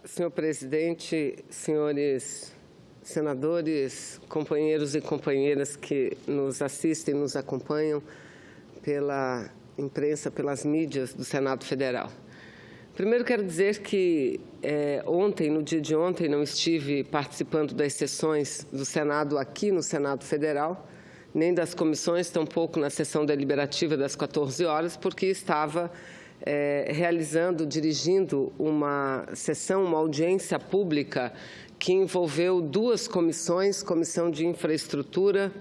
Senhor presidente, senhores senadores, companheiros e companheiras que nos assistem, nos acompanham pela imprensa, pelas mídias do Senado Federal. Primeiro, quero dizer que no dia de ontem, não estive participando das sessões do Senado aqui no Senado Federal, nem das comissões, tampouco na sessão deliberativa das 14 horas, porque estava dirigindo uma sessão, uma audiência pública que envolveu duas comissões, Comissão de Infraestrutura,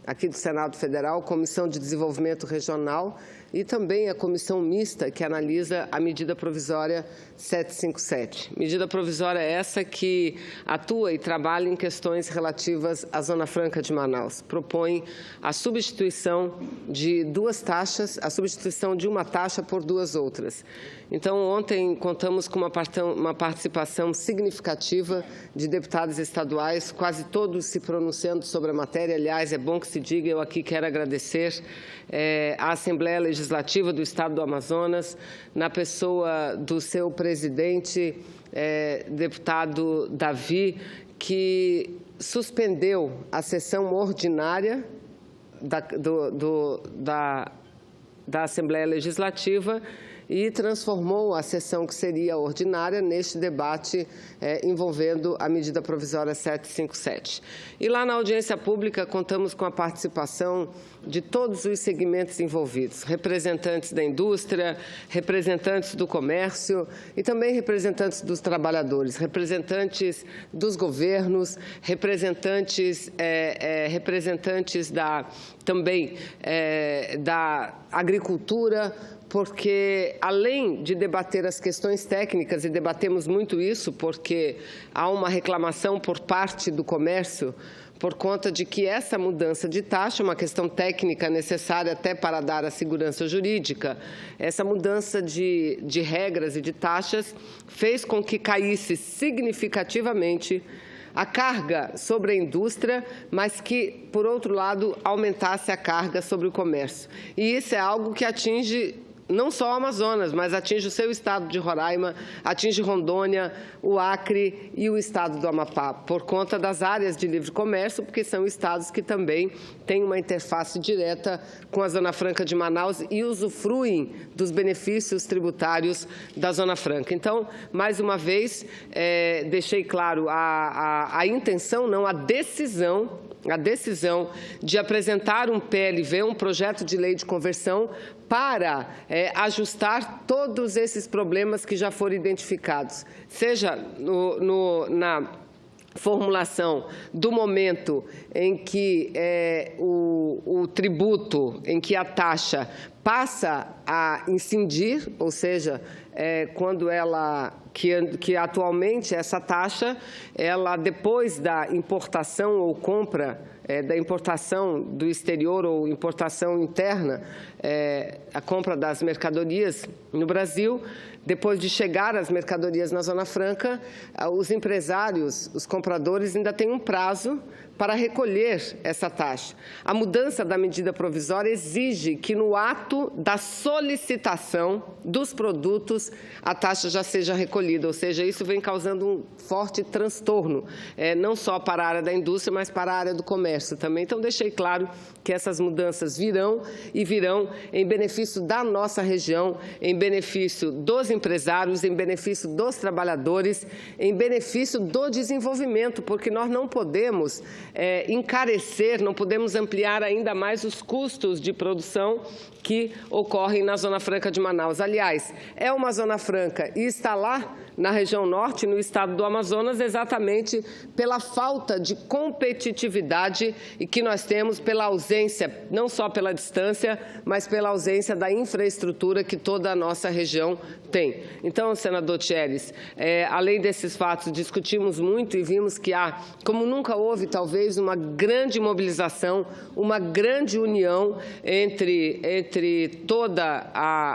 aqui do Senado Federal, Comissão de Desenvolvimento Regional e também a Comissão Mista, que analisa a medida provisória 757. Medida provisória essa que atua e trabalha em questões relativas à Zona Franca de Manaus. Propõe a substituição de duas taxas, a substituição de uma taxa por duas outras. Então, ontem contamos com uma participação significativa de deputados estaduais, quase todos se pronunciando sobre a matéria. Aliás, é bom que se diga, eu aqui quero agradecer à Assembleia Legislativa do Estado do Amazonas, na pessoa do seu presidente, deputado Davi, que suspendeu a sessão ordinária da Assembleia Legislativa e transformou a sessão que seria ordinária neste debate envolvendo a medida provisória 757. E lá na audiência pública contamos com a participação de todos os segmentos envolvidos, representantes da indústria, representantes do comércio e também representantes dos trabalhadores, representantes dos governos, representantes também da agricultura, porque, além de debater as questões técnicas, e debatemos muito isso porque há uma reclamação por parte do comércio por conta de que essa mudança de taxa, uma questão técnica necessária até para dar a segurança jurídica, essa mudança de regras e de taxas fez com que caísse significativamente a carga sobre a indústria, mas que, por outro lado, aumentasse a carga sobre o comércio. E isso é algo que atinge não só o Amazonas, mas atinge o seu estado de Roraima, atinge Rondônia, o Acre e o estado do Amapá, por conta das áreas de livre comércio, porque são estados que também têm uma interface direta com a Zona Franca de Manaus e usufruem dos benefícios tributários da Zona Franca. Então, mais uma vez, deixei claro a intenção, não a decisão de apresentar um PLV, um projeto de lei de conversão, para ajustar todos esses problemas que já foram identificados, seja na formulação do momento em que o tributo, em que a taxa passa a incidir, ou seja, quando que atualmente essa taxa, ela depois da importação ou compra, da importação do exterior ou importação interna, a compra das mercadorias no Brasil, depois de chegar as mercadorias na Zona Franca, os empresários, os compradores ainda têm um prazo para recolher essa taxa. A mudança da medida provisória exige que no ato da solicitação dos produtos a taxa já seja recolhida, ou seja, isso vem causando um forte transtorno, não só para a área da indústria, mas para a área do comércio também. Então, deixei claro que essas mudanças virão e virão em benefício da nossa região, em benefício dos empresários, em benefício dos trabalhadores, em benefício do desenvolvimento, porque nós não podemos encarecer, não podemos ampliar ainda mais os custos de produção que ocorrem na Zona Franca de Manaus. Aliás, é uma Zona Franca e está lá na região norte, no estado do Amazonas, exatamente pela falta de competitividade e que nós temos pela ausência, não só pela distância, mas pela ausência da infraestrutura que toda a nossa região tem. Então, senador Tcheres, além desses fatos, discutimos muito e vimos que há, como nunca houve, talvez, uma grande mobilização, uma grande união entre todos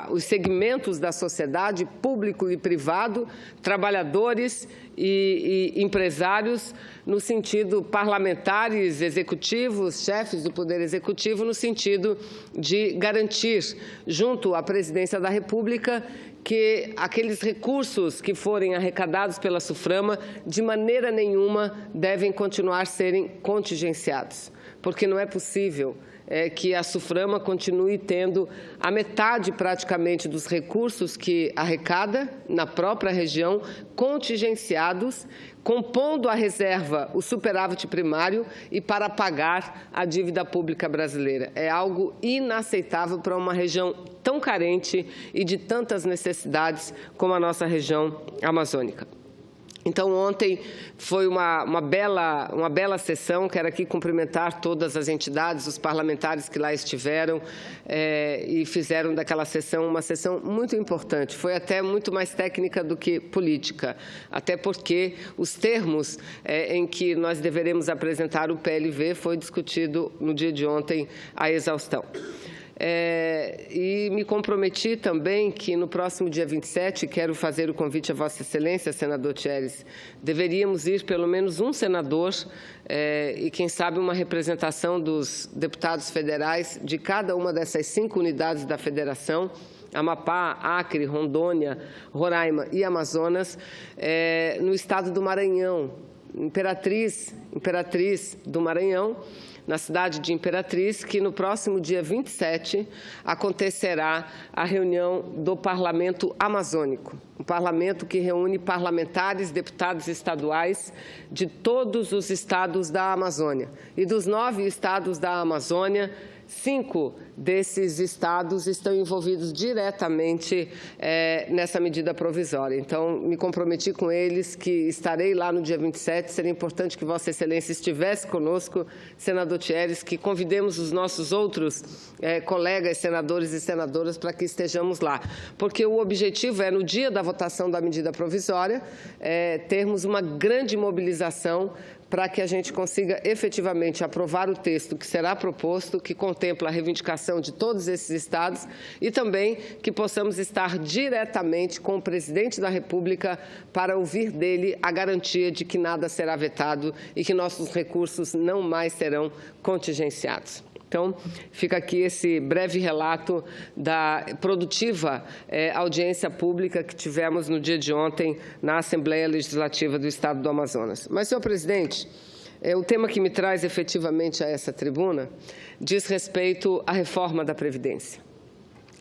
os segmentos da sociedade, público e privado, trabalhadores e empresários, no sentido parlamentares, executivos, chefes do Poder Executivo, no sentido de garantir, junto à Presidência da República, que aqueles recursos que forem arrecadados pela SUFRAMA, de maneira nenhuma, devem continuar serem contingenciados, porque não é possível que a SUFRAMA continue tendo a metade praticamente dos recursos que arrecada na própria região contingenciados, compondo a reserva, o superávit primário e para pagar a dívida pública brasileira. É algo inaceitável para uma região tão carente e de tantas necessidades como a nossa região amazônica. Então, ontem foi uma bela sessão. Quero aqui cumprimentar todas as entidades, os parlamentares que lá estiveram e fizeram daquela sessão uma sessão muito importante. Foi até muito mais técnica do que política, até porque os termos em que nós deveremos apresentar o PLV foi discutido no dia de ontem à exaustão. E me comprometi também que no próximo dia 27, quero fazer o convite a Vossa Excelência, senador Thieres, deveríamos ir pelo menos um senador e, quem sabe, uma representação dos deputados federais de cada uma dessas 5 unidades da federação, Amapá, Acre, Rondônia, Roraima e Amazonas, no estado do Maranhão, Imperatriz do Maranhão, na cidade de Imperatriz, que no próximo dia 27 acontecerá a reunião do Parlamento Amazônico, um parlamento que reúne parlamentares, deputados estaduais de todos os estados da Amazônia. E dos 9 estados da Amazônia, 5 desses estados estão envolvidos diretamente nessa medida provisória. Então, me comprometi com eles que estarei lá no dia 27. Seria importante que Vossa Excelência estivesse conosco, senador Thieres, que convidemos os nossos outros colegas, senadores e senadoras, para que estejamos lá. Porque o objetivo é, no dia da votação da medida provisória, termos uma grande mobilização para que a gente consiga efetivamente aprovar o texto que será proposto, que contempla a reivindicação de todos esses estados e também que possamos estar diretamente com o presidente da República para ouvir dele a garantia de que nada será vetado e que nossos recursos não mais serão contingenciados. Então, fica aqui esse breve relato da produtiva audiência pública que tivemos no dia de ontem na Assembleia Legislativa do Estado do Amazonas. Mas, senhor presidente, o tema que me traz efetivamente a essa tribuna diz respeito à reforma da Previdência.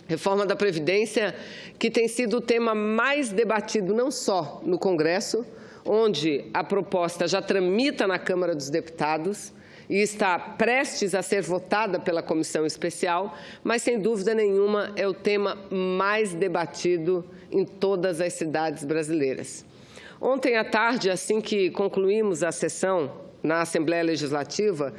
Reforma da Previdência que tem sido o tema mais debatido não só no Congresso, onde a proposta já tramita na Câmara dos Deputados, e está prestes a ser votada pela comissão especial, mas, sem dúvida nenhuma, é o tema mais debatido em todas as cidades brasileiras. Ontem à tarde, assim que concluímos a sessão na Assembleia Legislativa,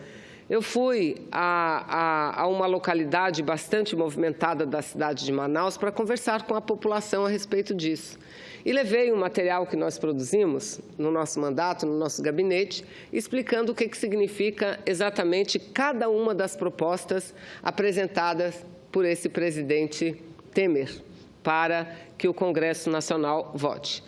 eu fui a uma localidade bastante movimentada da cidade de Manaus para conversar com a população a respeito disso. E levei um material que nós produzimos no nosso mandato, no nosso gabinete, explicando o que significa exatamente cada uma das propostas apresentadas por esse presidente Temer para que o Congresso Nacional vote.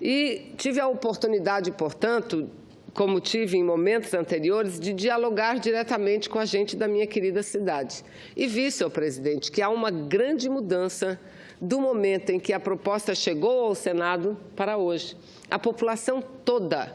E tive a oportunidade, portanto, como tive em momentos anteriores, de dialogar diretamente com a gente da minha querida cidade. E vi, senhor presidente, que há uma grande mudança do momento em que a proposta chegou ao Senado para hoje. A população toda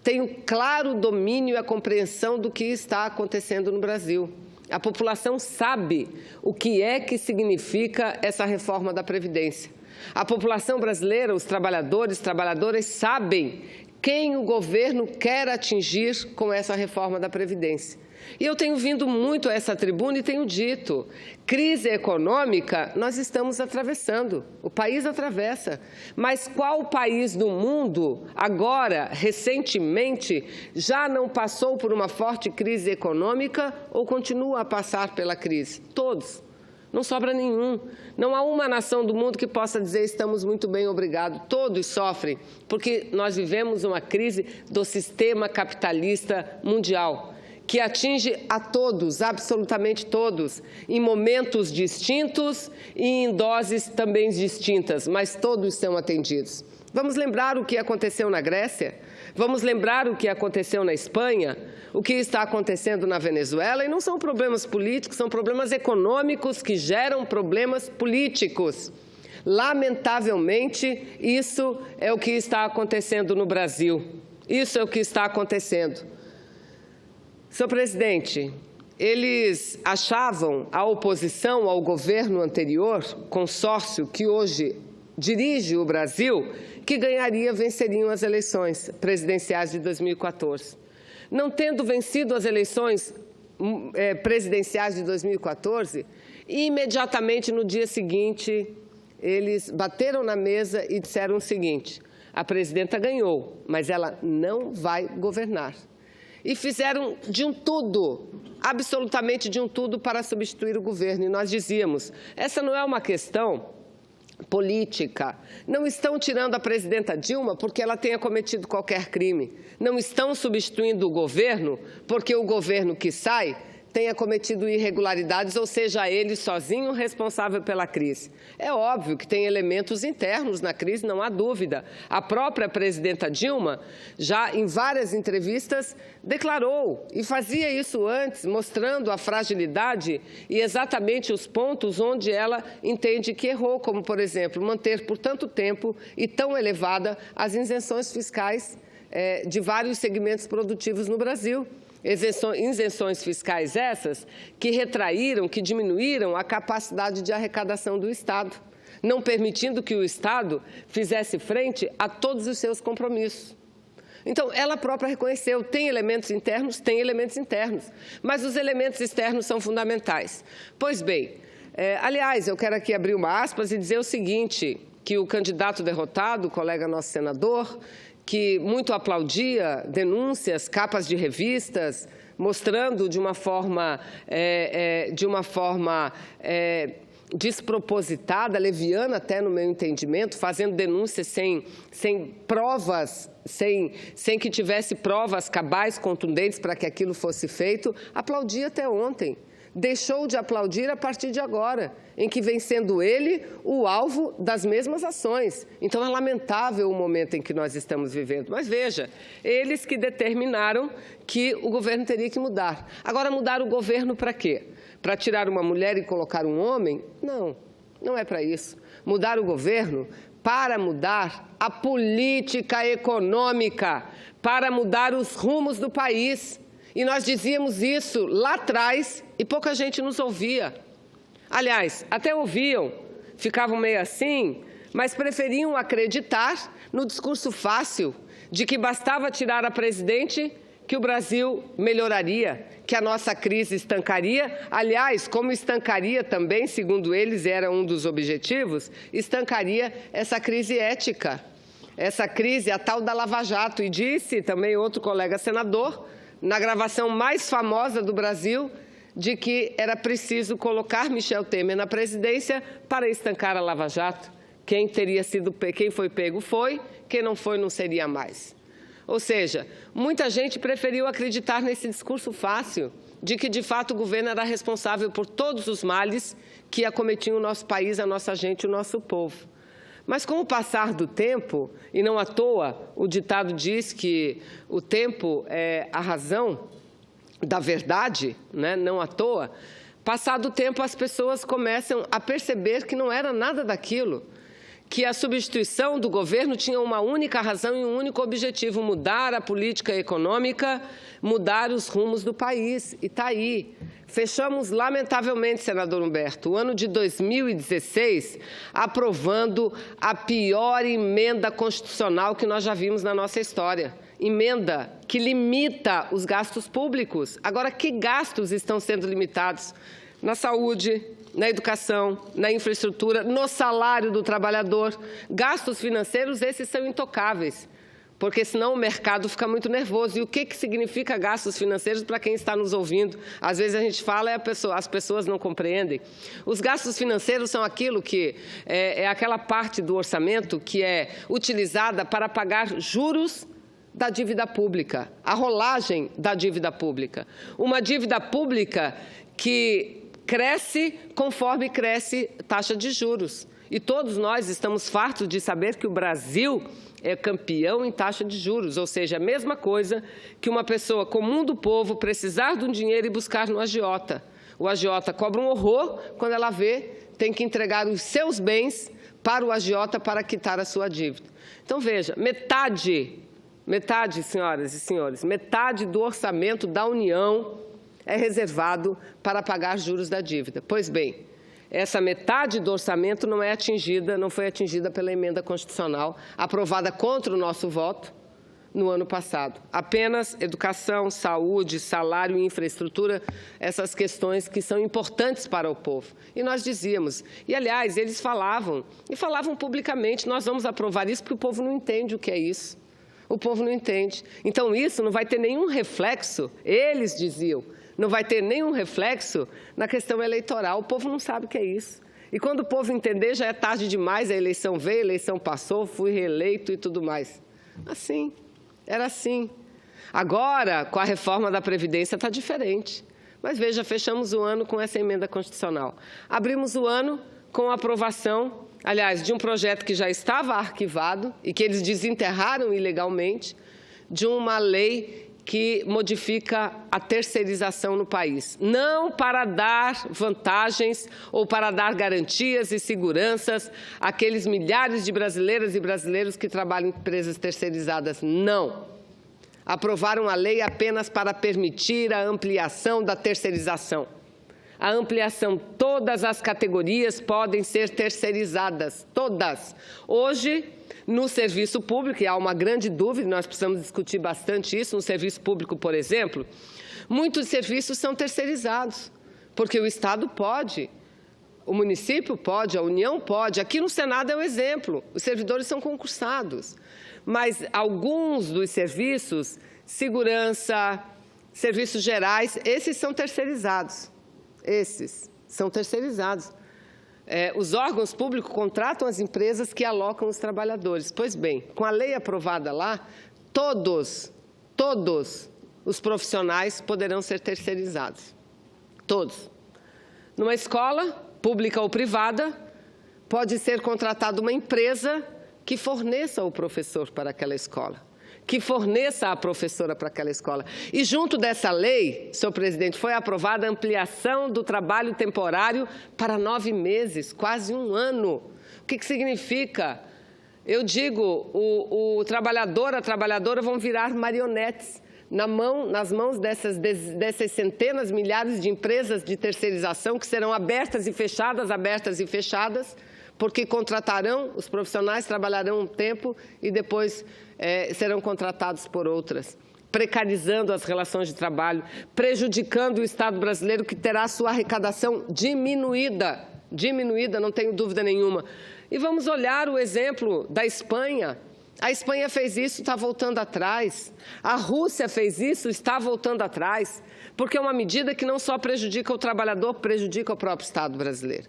tem um claro domínio e a compreensão do que está acontecendo no Brasil. A população sabe o que é que significa essa reforma da Previdência. A população brasileira, os trabalhadores, trabalhadoras, sabem quem o governo quer atingir com essa reforma da Previdência. E eu tenho vindo muito a essa tribuna e tenho dito, crise econômica nós estamos atravessando, o país atravessa. Mas qual país do mundo, agora, recentemente, já não passou por uma forte crise econômica ou continua a passar pela crise? Todos. Não sobra nenhum. Não há uma nação do mundo que possa dizer estamos muito bem, obrigado. Todos sofrem, porque nós vivemos uma crise do sistema capitalista mundial, que atinge a todos, absolutamente todos, em momentos distintos e em doses também distintas, mas todos são atendidos. Vamos lembrar o que aconteceu na Grécia? Vamos lembrar o que aconteceu na Espanha? O que está acontecendo na Venezuela? E não são problemas políticos, são problemas econômicos que geram problemas políticos. Lamentavelmente, isso é o que está acontecendo no Brasil. Isso é o que está acontecendo. Senhor presidente, eles achavam, a oposição ao governo anterior, consórcio que hoje dirige o Brasil, que venceriam as eleições presidenciais de 2014. Não tendo vencido as eleições presidenciais de 2014, imediatamente no dia seguinte, eles bateram na mesa e disseram o seguinte: a presidenta ganhou, mas ela não vai governar. E fizeram de um tudo, absolutamente de um tudo, para substituir o governo. E nós dizíamos, essa não é uma questão política. Não estão tirando a presidenta Dilma porque ela tenha cometido qualquer crime. Não estão substituindo o governo porque o governo que sai tenha cometido irregularidades, ou seja, ele sozinho responsável pela crise. É óbvio que tem elementos internos na crise, não há dúvida. A própria presidenta Dilma, já em várias entrevistas, declarou, e fazia isso antes, mostrando a fragilidade e exatamente os pontos onde ela entende que errou, como, por exemplo, manter por tanto tempo e tão elevada as isenções fiscais de vários segmentos produtivos no Brasil. Isenções fiscais essas que retraíram, que diminuíram a capacidade de arrecadação do Estado, não permitindo que o Estado fizesse frente a todos os seus compromissos. Então, ela própria reconheceu, tem elementos internos, mas os elementos externos são fundamentais. Pois bem, aliás, eu quero aqui abrir uma aspas e dizer o seguinte, que o candidato derrotado, o colega nosso senador, que muito aplaudia denúncias, capas de revistas, mostrando de uma forma despropositada, leviana até no meu entendimento, fazendo denúncias sem provas, sem que tivesse provas cabais, contundentes para que aquilo fosse feito, aplaudia até ontem. Deixou de aplaudir a partir de agora, em que vem sendo ele o alvo das mesmas ações. Então, é lamentável o momento em que nós estamos vivendo. Mas, veja, eles que determinaram que o governo teria que mudar. Agora, mudar o governo para quê? Para tirar uma mulher e colocar um homem? Não, não é para isso. Mudar o governo para mudar a política econômica, para mudar os rumos do país. E nós dizíamos isso lá atrás e pouca gente nos ouvia. Aliás, até ouviam, ficavam meio assim, mas preferiam acreditar no discurso fácil de que bastava tirar a presidente que o Brasil melhoraria, que a nossa crise estancaria. Aliás, como estancaria também, segundo eles, era um dos objetivos, estancaria essa crise ética, essa crise, a tal da Lava Jato. E disse também outro colega senador, na gravação mais famosa do Brasil, de que era preciso colocar Michel Temer na presidência para estancar a Lava Jato. Quem foi pego foi, quem não foi não seria mais. Ou seja, muita gente preferiu acreditar nesse discurso fácil, de que de fato o governo era responsável por todos os males que acometiam o nosso país, a nossa gente, o nosso povo. Mas com o passar do tempo, e não à toa, o ditado diz que o tempo é a razão da verdade, né? Não à toa, passado o tempo as pessoas começam a perceber que não era nada daquilo, que a substituição do governo tinha uma única razão e um único objetivo: mudar a política econômica, mudar os rumos do país. E está aí. Fechamos, lamentavelmente, senador Humberto, o ano de 2016, aprovando a pior emenda constitucional que nós já vimos na nossa história. Emenda que limita os gastos públicos. Agora, que gastos estão sendo limitados? Na saúde, na educação, na infraestrutura, no salário do trabalhador. Gastos financeiros, esses são intocáveis, porque senão o mercado fica muito nervoso. E o que significa gastos financeiros para quem está nos ouvindo? Às vezes a gente fala e as pessoas não compreendem. Os gastos financeiros são aquilo que é aquela parte do orçamento que é utilizada para pagar juros da dívida pública, a rolagem da dívida pública. Uma dívida pública que cresce conforme cresce taxa de juros. E todos nós estamos fartos de saber que o Brasil é campeão em taxa de juros, ou seja, a mesma coisa que uma pessoa comum do povo precisar de um dinheiro e buscar no agiota. O agiota cobra um horror quando ela vê, tem que entregar os seus bens para o agiota para quitar a sua dívida. Então, veja, metade, senhoras e senhores, metade do orçamento da União é reservado para pagar juros da dívida. Pois bem, essa metade do orçamento não foi atingida pela emenda constitucional aprovada contra o nosso voto no ano passado. Apenas educação, saúde, salário e infraestrutura, essas questões que são importantes para o povo. E nós dizíamos, e aliás, eles falavam publicamente, nós vamos aprovar isso porque o povo não entende o que é isso. O povo não entende. Então, isso não vai ter nenhum reflexo, eles diziam, não vai ter nenhum reflexo na questão eleitoral. O povo não sabe o que é isso. E quando o povo entender, já é tarde demais, a eleição veio, a eleição passou, fui reeleito e tudo mais. Assim, era assim. Agora, com a reforma da Previdência, está diferente. Mas veja, fechamos o ano com essa emenda constitucional. Abrimos o ano com a aprovação, aliás, de um projeto que já estava arquivado e que eles desenterraram ilegalmente, de uma lei que modifica a terceirização no país. Não para dar vantagens ou para dar garantias e seguranças àqueles milhares de brasileiras e brasileiros que trabalham em empresas terceirizadas. Não. Aprovaram a lei apenas para permitir a ampliação da terceirização. A ampliação, todas as categorias podem ser terceirizadas, todas. Hoje, no serviço público, e há uma grande dúvida, nós precisamos discutir bastante isso, no serviço público, por exemplo, muitos serviços são terceirizados, porque o Estado pode, o município pode, a União pode. Aqui no Senado é o exemplo, os servidores são concursados, mas alguns dos serviços, segurança, serviços gerais, esses são terceirizados. Esses são terceirizados. Os órgãos públicos contratam as empresas que alocam os trabalhadores. Pois bem, com a lei aprovada lá, todos os profissionais poderão ser terceirizados. Todos. Numa escola, pública ou privada, pode ser contratada uma empresa que forneça o professor para aquela escola, que forneça a professora para aquela escola. E junto dessa lei, senhor presidente, foi aprovada a ampliação do trabalho temporário para 9 meses, quase um ano. O que significa? Eu digo, o trabalhador, a trabalhadora vão virar marionetes nas mãos dessas centenas, milhares de empresas de terceirização que serão abertas e fechadas, porque contratarão os profissionais, trabalharão um tempo e depois serão contratados por outras, precarizando as relações de trabalho, prejudicando o Estado brasileiro, que terá sua arrecadação diminuída, não tenho dúvida nenhuma. E vamos olhar o exemplo da Espanha. A Espanha fez isso, está voltando atrás. A Rússia fez isso, está voltando atrás, porque é uma medida que não só prejudica o trabalhador, prejudica o próprio Estado brasileiro.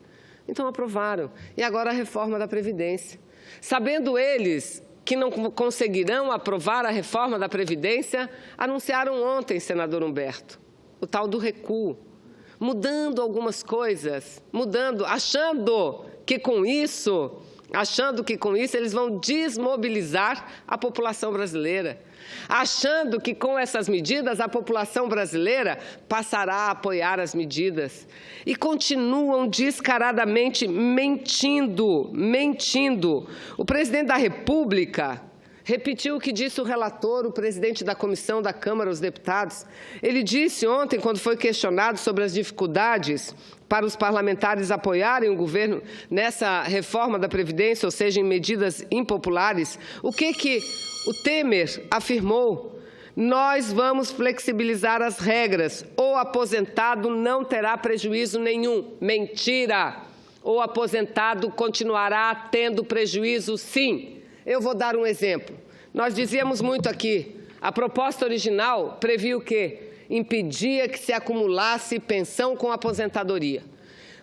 Então, aprovaram. E agora a reforma da Previdência. Sabendo eles que não conseguirão aprovar a reforma da Previdência, anunciaram ontem, senador Humberto, o tal do recuo, mudando algumas coisas, achando que com isso eles vão desmobilizar a população brasileira, achando que com essas medidas a população brasileira passará a apoiar as medidas. E continuam descaradamente mentindo. O presidente da República repetiu o que disse o relator, o presidente da comissão da Câmara, os deputados. Ele disse ontem, quando foi questionado sobre as dificuldades para os parlamentares apoiarem o governo nessa reforma da Previdência, ou seja, em medidas impopulares, o que o Temer afirmou? Nós vamos flexibilizar as regras. O aposentado não terá prejuízo nenhum. Mentira! O aposentado continuará tendo prejuízo, sim. Eu vou dar um exemplo. Nós dizíamos muito aqui, a proposta original previa o quê? Impedia que se acumulasse pensão com aposentadoria.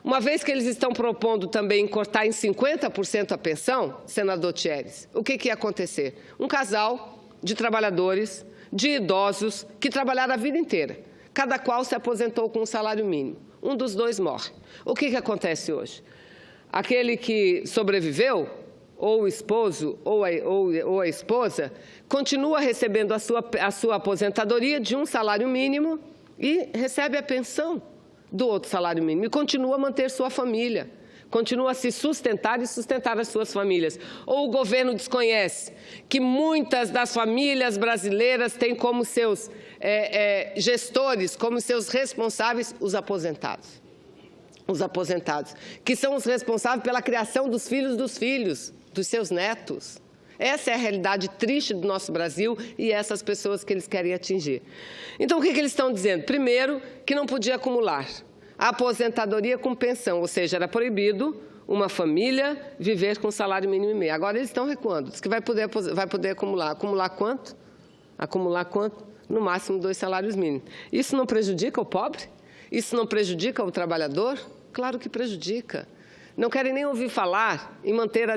Uma vez que eles estão propondo também cortar em 50% a pensão, senador Thieres, o que ia acontecer? Um casal de trabalhadores, de idosos, que trabalharam a vida inteira, cada qual se aposentou com um salário mínimo. Um dos dois morre. O que acontece hoje? Aquele que sobreviveu, ou o esposo ou a esposa, continua recebendo a sua aposentadoria de um salário mínimo e recebe a pensão do outro salário mínimo e continua a manter sua família. continua a se sustentar e sustentar as suas famílias. Ou o governo desconhece que muitas das famílias brasileiras têm como seus gestores, como seus responsáveis, os aposentados. Os aposentados, que são os responsáveis pela criação dos filhos, dos seus netos. Essa é a realidade triste do nosso Brasil e essas pessoas que eles querem atingir. Então, o que eles estão dizendo? Primeiro, que não podia acumular a aposentadoria com pensão, ou seja, era proibido uma família viver com salário mínimo e meio. Agora eles estão recuando, diz que vai poder acumular. Acumular quanto? Acumular quanto? No máximo 2 salários mínimos. Isso não prejudica o pobre? Isso não prejudica o trabalhador? Claro que prejudica. Não querem nem ouvir falar em manter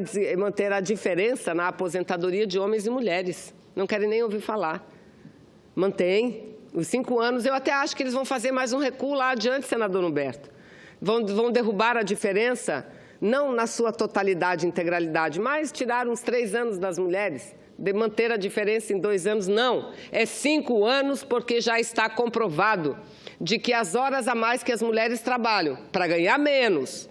a diferença na aposentadoria de homens e mulheres. Não querem nem ouvir falar. Mantém os 5 anos. Eu até acho que eles vão fazer mais um recuo lá adiante, senador Humberto. Vão derrubar a diferença, não na sua totalidade, integralidade, mas tirar uns 3 anos das mulheres. De manter a diferença em 2 anos, não. É 5 anos, porque já está comprovado de que as horas a mais que as mulheres trabalham para ganhar menos,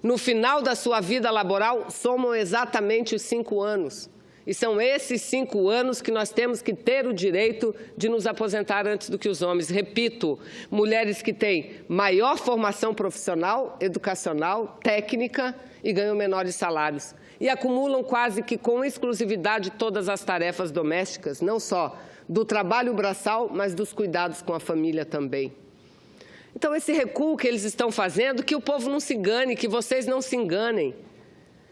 no final da sua vida laboral, somam exatamente os 5 anos. E são esses 5 anos que nós temos que ter o direito de nos aposentar antes do que os homens. Repito, mulheres que têm maior formação profissional, educacional, técnica e ganham menores salários. E acumulam quase que com exclusividade todas as tarefas domésticas, não só do trabalho braçal, mas dos cuidados com a família também. Então, esse recuo que eles estão fazendo, que o povo não se engane, que vocês não se enganem.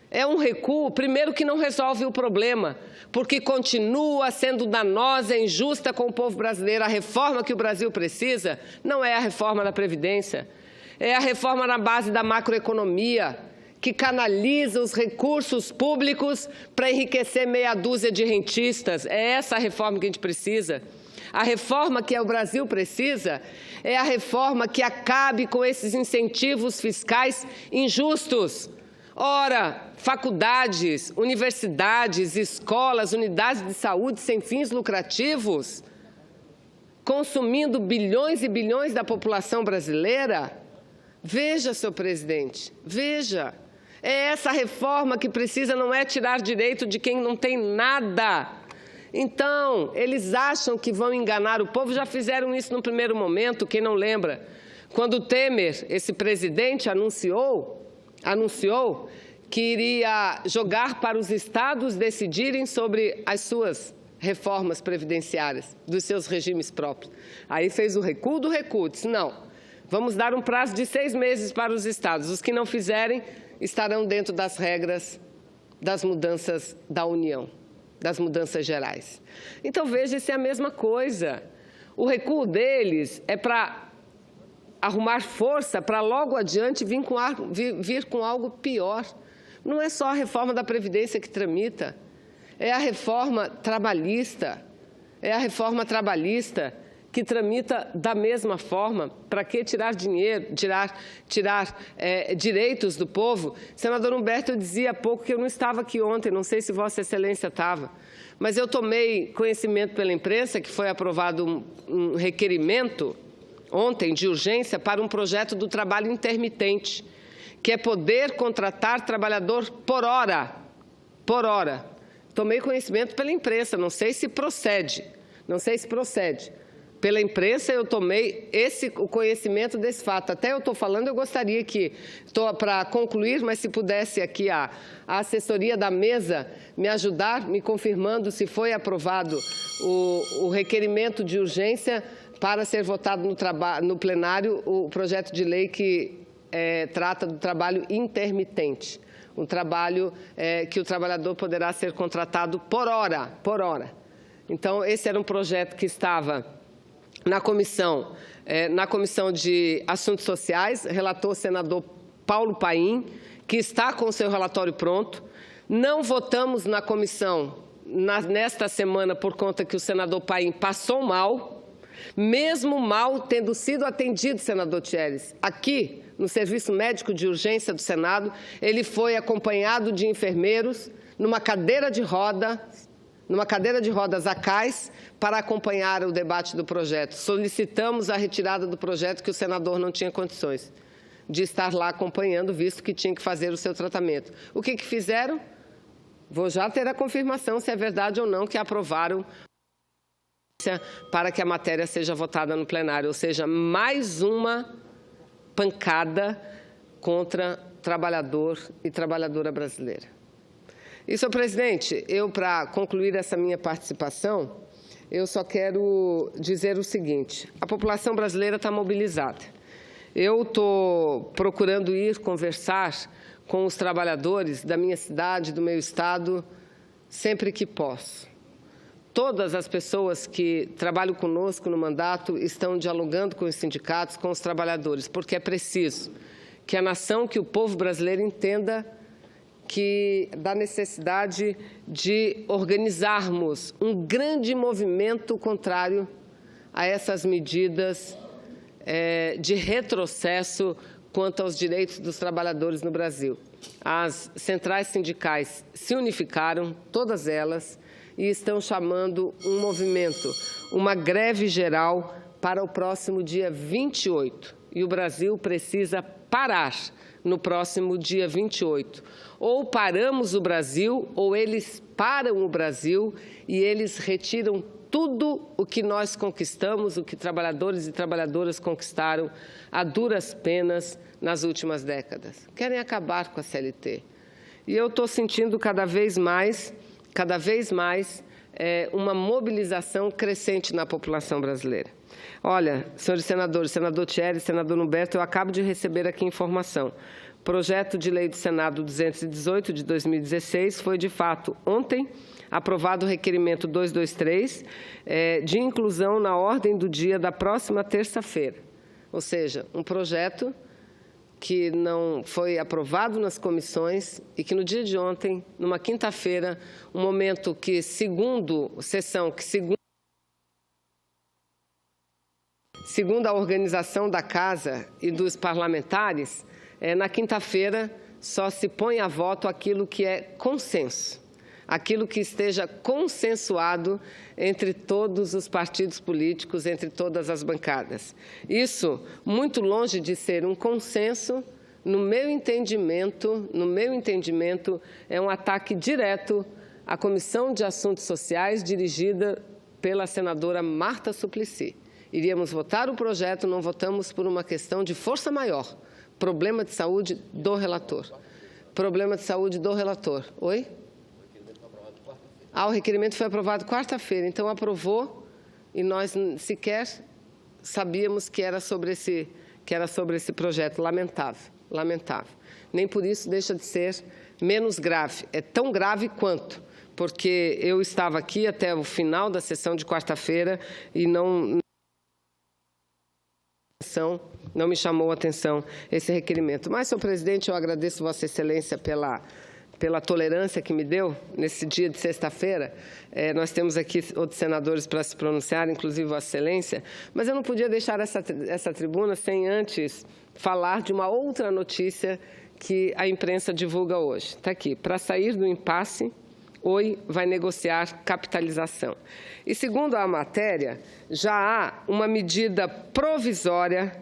É um recuo, primeiro, que não resolve o problema, porque continua sendo danosa e injusta com o povo brasileiro. A reforma que o Brasil precisa não é a reforma da Previdência, é a reforma na base da macroeconomia, que canaliza os recursos públicos para enriquecer meia dúzia de rentistas. É essa a reforma que a gente precisa. A reforma que o Brasil precisa é a reforma que acabe com esses incentivos fiscais injustos. Ora, faculdades, universidades, escolas, unidades de saúde sem fins lucrativos, consumindo bilhões e bilhões da população brasileira. Veja, senhor presidente, veja. É essa reforma que precisa, não é tirar direito de quem não tem nada. Então, eles acham que vão enganar o povo, já fizeram isso no primeiro momento, quem não lembra? Quando o Temer, esse presidente, anunciou que iria jogar para os estados decidirem sobre as suas reformas previdenciárias, dos seus regimes próprios. Aí fez o recuo do recuo, disse, não, vamos dar um prazo de 6 meses para os estados. Os que não fizerem estarão dentro das regras das mudanças da União, das mudanças gerais. Então, veja, isso é a mesma coisa. O recuo deles é para arrumar força para logo adiante vir com algo pior. Não é só a reforma da Previdência que tramita, é a reforma trabalhista. É a reforma trabalhista que tramita da mesma forma. Para que tirar dinheiro, tirar direitos do povo? Senador Humberto, eu dizia há pouco que eu não estava aqui ontem, não sei se Vossa Excelência estava, mas eu tomei conhecimento pela imprensa que foi aprovado um requerimento ontem de urgência para um projeto do trabalho intermitente, que é poder contratar trabalhador por hora. Por hora. Tomei conhecimento pela imprensa, não sei se procede. Pela imprensa eu tomei o conhecimento desse fato. Até eu estou falando, eu gostaria que, para concluir, mas se pudesse aqui a assessoria da mesa me ajudar, me confirmando se foi aprovado o requerimento de urgência para ser votado no plenário o projeto de lei que trata do trabalho intermitente. Um trabalho que o trabalhador poderá ser contratado por hora. Então, esse era um projeto que estava na comissão de Assuntos Sociais, relator o senador Paulo Paim, que está com o seu relatório pronto. Não votamos na comissão nesta semana por conta que o senador Paim passou mal, mesmo mal tendo sido atendido, senador Tcheres, aqui no Serviço Médico de Urgência do Senado, ele foi acompanhado de enfermeiros numa cadeira de rodas a cais, para acompanhar o debate do projeto. Solicitamos a retirada do projeto que o senador não tinha condições. de estar lá acompanhando, visto que tinha que fazer o seu tratamento. O que fizeram? Vou já ter a confirmação se é verdade ou não que aprovaram para que a matéria seja votada no plenário, ou seja, mais uma pancada contra trabalhador e trabalhadora brasileira. E, senhor presidente, para concluir essa minha participação, eu só quero dizer o seguinte: a população brasileira está mobilizada. Eu estou procurando ir conversar com os trabalhadores da minha cidade, do meu estado, sempre que posso. Todas as pessoas que trabalham conosco no mandato estão dialogando com os sindicatos, com os trabalhadores, porque é preciso que a nação, que o povo brasileiro entenda da necessidade de organizarmos um grande movimento contrário a essas medidas de retrocesso quanto aos direitos dos trabalhadores no Brasil. As centrais sindicais se unificaram, todas elas, e estão chamando um movimento, uma greve geral para o próximo dia 28. E o Brasil precisa parar no próximo dia 28. Ou paramos o Brasil, ou eles param o Brasil e eles retiram tudo o que nós conquistamos, o que trabalhadores e trabalhadoras conquistaram a duras penas nas últimas décadas. Querem acabar com a CLT. E eu estou sentindo cada vez mais uma mobilização crescente na população brasileira. Olha, senhores senadores, senador Thierry, senador Humberto, eu acabo de receber aqui informação. Projeto de lei do Senado 218 de 2016 foi, de fato, ontem aprovado o requerimento 223 de inclusão na ordem do dia da próxima terça-feira. Ou seja, um projeto que não foi aprovado nas comissões e que no dia de ontem, numa quinta-feira, um momento que, segundo a organização da Casa e dos parlamentares, na quinta-feira só se põe a voto aquilo que é consenso, aquilo que esteja consensuado entre todos os partidos políticos, entre todas as bancadas. Isso, muito longe de ser um consenso, no meu entendimento, é um ataque direto à Comissão de Assuntos Sociais, dirigida pela senadora Marta Suplicy. Iríamos votar o projeto, não votamos por uma questão de força maior. Problema de saúde do relator. Problema de saúde do relator. Oi? O requerimento foi aprovado quarta-feira, então aprovou e nós sequer sabíamos que era sobre esse projeto. Lamentável, lamentável. Nem por isso deixa de ser menos grave. É tão grave quanto, porque eu estava aqui até o final da sessão de quarta-feira e não me chamou a atenção esse requerimento. Mas, senhor presidente, eu agradeço Vossa Excelência pela tolerância que me deu nesse dia de sexta-feira. Nós temos aqui outros senadores para se pronunciar, inclusive Vossa Excelência, mas eu não podia deixar essa tribuna sem antes falar de uma outra notícia que a imprensa divulga hoje. Está aqui: para sair do impasse, Oi vai negociar capitalização. E, segundo a matéria, já há uma medida provisória,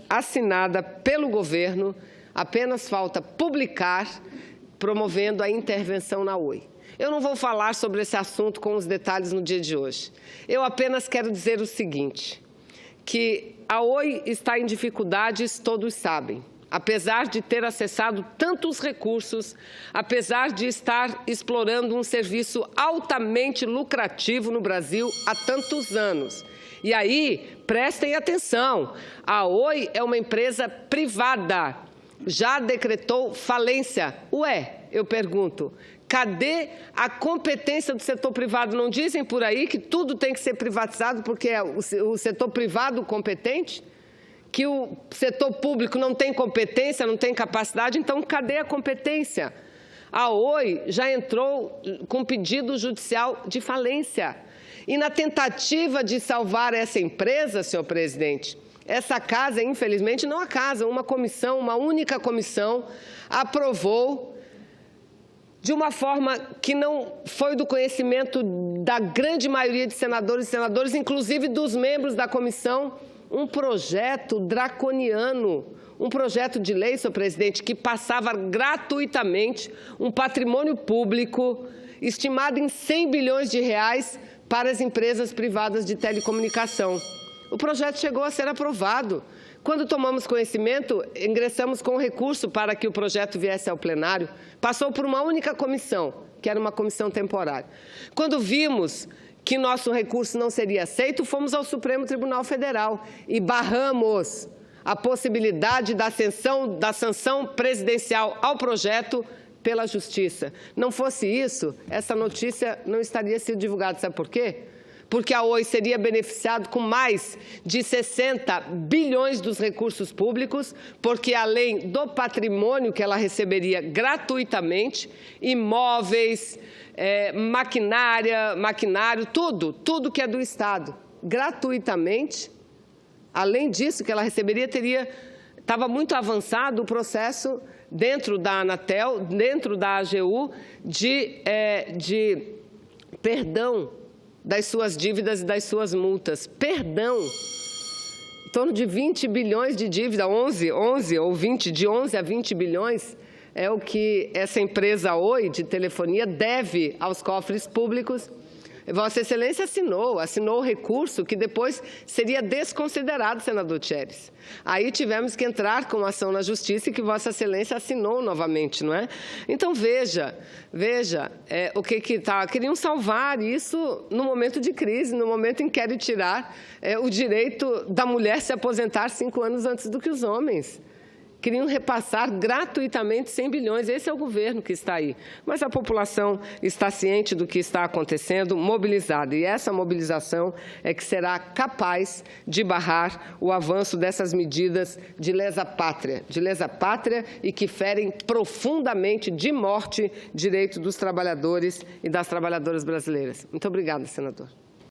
assinada pelo governo, apenas falta publicar, promovendo a intervenção na Oi. Eu não vou falar sobre esse assunto com os detalhes no dia de hoje. Eu apenas quero dizer o seguinte, que a Oi está em dificuldades, todos sabem. Apesar de ter acessado tantos recursos, apesar de estar explorando um serviço altamente lucrativo no Brasil há tantos anos. E aí, prestem atenção, a Oi é uma empresa privada, já decretou falência. Ué, eu pergunto, cadê a competência do setor privado? Não dizem por aí que tudo tem que ser privatizado porque é o setor privado competente? Que o setor público não tem competência, não tem capacidade, então cadê a competência? A Oi já entrou com pedido judicial de falência. E na tentativa de salvar essa empresa, senhor presidente, essa casa, infelizmente, não a casa, uma única comissão, aprovou de uma forma que não foi do conhecimento da grande maioria de senadores e senadoras, inclusive dos membros da comissão, um projeto draconiano, um projeto de lei, senhor presidente, que passava gratuitamente um patrimônio público estimado em 100 bilhões de reais para as empresas privadas de telecomunicação. O projeto chegou a ser aprovado. Quando tomamos conhecimento, ingressamos com recurso para que o projeto viesse ao plenário. Passou por uma única comissão, que era uma comissão temporária. Quando vimos que nosso recurso não seria aceito, fomos ao Supremo Tribunal Federal e barramos a possibilidade da sanção presidencial ao projeto pela Justiça. Não fosse isso, essa notícia não estaria sendo divulgada. Sabe por quê? Porque a Oi seria beneficiado com mais de 60 bilhões dos recursos públicos, porque além do patrimônio que ela receberia gratuitamente, imóveis, maquinário, tudo que é do Estado, gratuitamente, além disso que ela receberia, estava muito avançado o processo dentro da Anatel, dentro da AGU, de perdão das suas dívidas e das suas multas. Perdão. Em torno de 20 bilhões de dívida, 11 ou 20, de 11 a 20 bilhões, é o que essa empresa Oi de telefonia deve aos cofres públicos. Vossa Excelência assinou o recurso que depois seria desconsiderado, senador Tcheres. Aí tivemos que entrar com ação na Justiça e que Vossa Excelência assinou novamente, não é? Então, veja o que está. Queriam salvar isso no momento de crise, no momento em que querem tirar o direito da mulher se aposentar 5 anos antes do que os homens. Queriam repassar gratuitamente 100 bilhões. Esse é o governo que está aí. Mas a população está ciente do que está acontecendo, mobilizada. E essa mobilização é que será capaz de barrar o avanço dessas medidas de lesa pátria e que ferem profundamente de morte direito dos trabalhadores e das trabalhadoras brasileiras. Muito obrigada, senador.